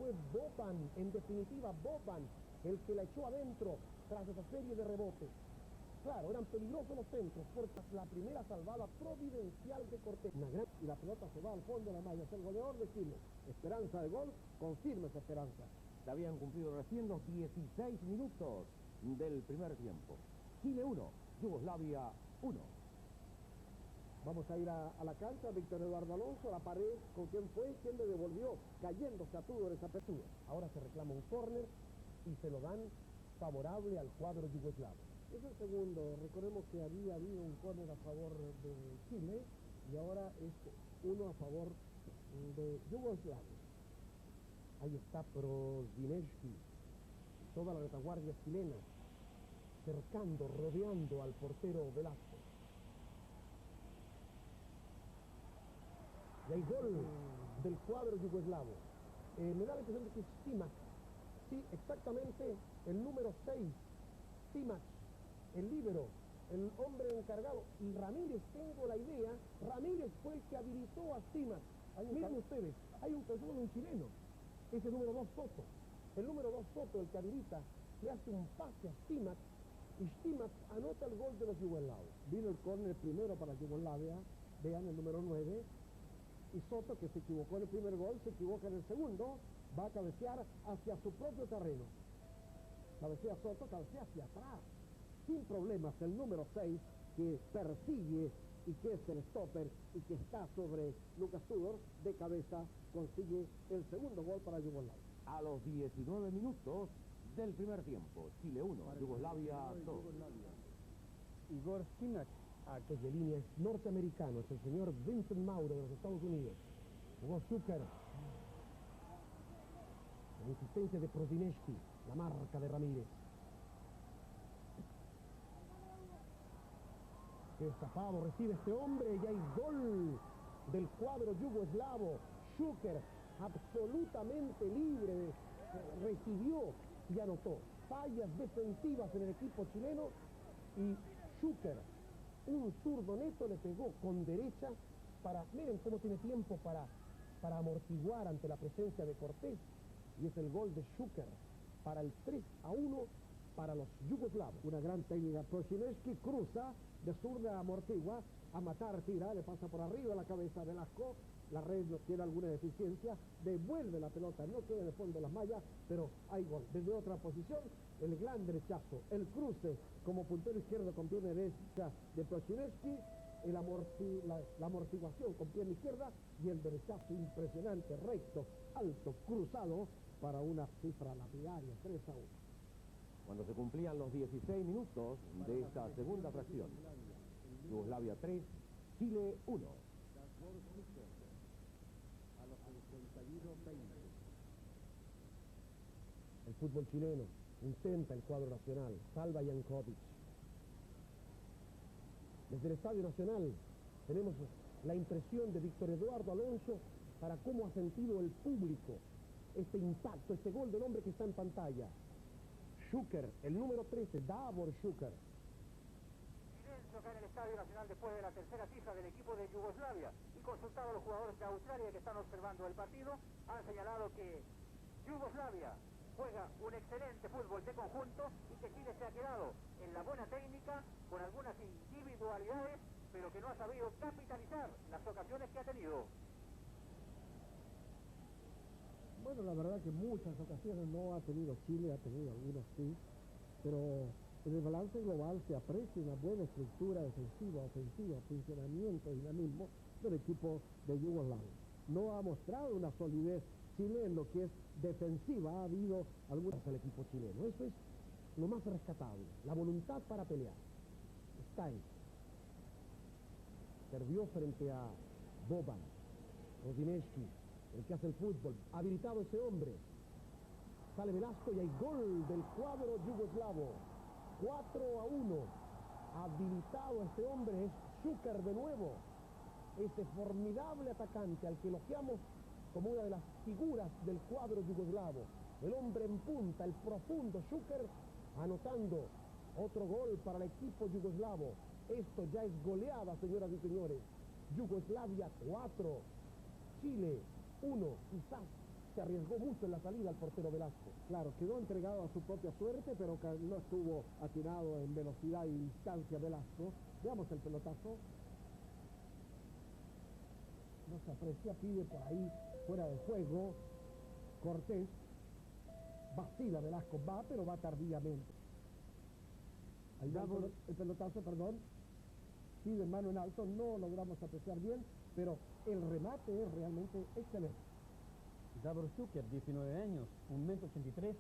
fue Boban, en definitiva Boban, el que la echó adentro tras esa serie de rebotes. Claro, eran peligrosos los centros, porque la primera salvada providencial de Cortés. Y la pelota se va al fondo de la malla. Es el goleador de Chile. Esperanza de gol, confirma esa esperanza. Se habían cumplido recién los 16 minutos del primer tiempo. Chile 1, Yugoslavia 1. Vamos a ir a la cancha. Víctor Eduardo Alonso, la pared, ¿con quién fue? ¿Quién le devolvió? Cayéndose a Tudor esa apertura. Ahora se reclama un córner y se lo dan favorable al cuadro yugoslavo. Es el segundo. Recordemos que había habido un córner a favor de Chile y ahora es uno a favor de Yugoslavia. Ahí está Prozinecki, toda la retaguardia chilena, cercando, rodeando al portero Velasco. Y hay gol del cuadro yugoslavo. Me da la impresión de que es Stimac. Sí, exactamente, el número 6, Stimac, el líbero, el hombre encargado. Y Ramírez, tengo la idea, Ramírez fue el que habilitó a Stimac. Miren ustedes, hay un caso de un chileno. Es el número 2 Soto. El número 2 Soto, el que habilita, le hace un pase a Stimac y Stimac anota el gol de los yugoslavos. Vino el córner primero para Yugoslavia, vean el número 9, y Soto, que se equivocó en el primer gol, se equivoca en el segundo, va a cabecear hacia su propio terreno. Cabecea Soto, cabecea hacia atrás, sin problemas, el número 6, que persigue y que es el stopper y que está sobre Lucas Tudor, de cabeza consigue el segundo gol para Yugoslavia. A los 19 minutos del primer tiempo, Chile 1, Yugoslavia 2. Igor Stimac, aquella línea es norteamericano, es el señor Vincent Mauro de los Estados Unidos. Jugó Zucker. La insistencia de Prozinecki, la marca de Ramírez. Qué destapado recibe este hombre y hay gol del cuadro yugoslavo. Zucker, absolutamente libre, recibió y anotó. Fallas defensivas en el equipo chileno y Zucker, un zurdo neto, le pegó con derecha para, miren cómo tiene tiempo para amortiguar ante la presencia de Cortés, y es el gol de Zucker para el 3-1 para los yugoslavos. Una gran técnica. Prozinecki cruza de zurda, amortigua, a matar, tira, le pasa por arriba la cabeza de Velasco. La red no tiene alguna deficiencia, devuelve la pelota, no queda en el fondo de las mallas, pero hay gol. Desde otra posición, el gran derechazo, el cruce como puntero izquierdo con pierna derecha de Prozinecki, la amortiguación con pierna izquierda y el derechazo impresionante, recto, alto, cruzado para una cifra lapidaria, 3-1. Cuando se cumplían los 16 minutos de esta segunda fracción, Yugoslavia 3, Chile 1. El fútbol chileno intenta el cuadro nacional, salva Jankovic. Desde el Estadio Nacional tenemos la impresión de Víctor Eduardo Alonso para cómo ha sentido el público este impacto, este gol del hombre que está en pantalla. Zucker, el número 13, Davor Zucker. Silencio acá en el Estadio Nacional después de la tercera cifra del equipo de Yugoslavia, y consultado a los jugadores de Australia que están observando el partido, han señalado que Yugoslavia juega un excelente fútbol de conjunto y que Chile se ha quedado en la buena técnica con algunas individualidades, pero que no ha sabido capitalizar las ocasiones que ha tenido. Bueno, la verdad que muchas ocasiones no ha tenido Chile, ha tenido algunas sí, pero en el balance global se aprecia una buena estructura defensiva, ofensiva, funcionamiento, dinamismo del equipo de Yugoslavia. No ha mostrado una solidez Chile en lo que es defensiva, ha habido algunas al equipo chileno. Eso es lo más rescatable, la voluntad para pelear. Está ahí. Perdió frente a Boban, Prozinecki, el que hace el fútbol, habilitado ese hombre. Sale Velasco y hay gol del cuadro yugoslavo. 4-1. Habilitado este hombre es Zucker de nuevo. Ese formidable atacante al que elogiamos como una de las figuras del cuadro yugoslavo. El hombre en punta, el profundo Zucker, anotando otro gol para el equipo yugoslavo. Esto ya es goleada, señoras y señores. Yugoslavia 4, Chile 1, quizás se arriesgó mucho en la salida al portero Velasco. Claro, quedó entregado a su propia suerte, pero no estuvo atinado en velocidad y distancia Velasco. Veamos el pelotazo. No se aprecia, pide por ahí, fuera de juego. Cortés. Vacila Velasco, va, pero va tardíamente. Ahí va el pelotazo, perdón. Pide mano en alto, no logramos apreciar bien, pero el remate es realmente excelente. Davor Šuker, 19 años, 1,83 m,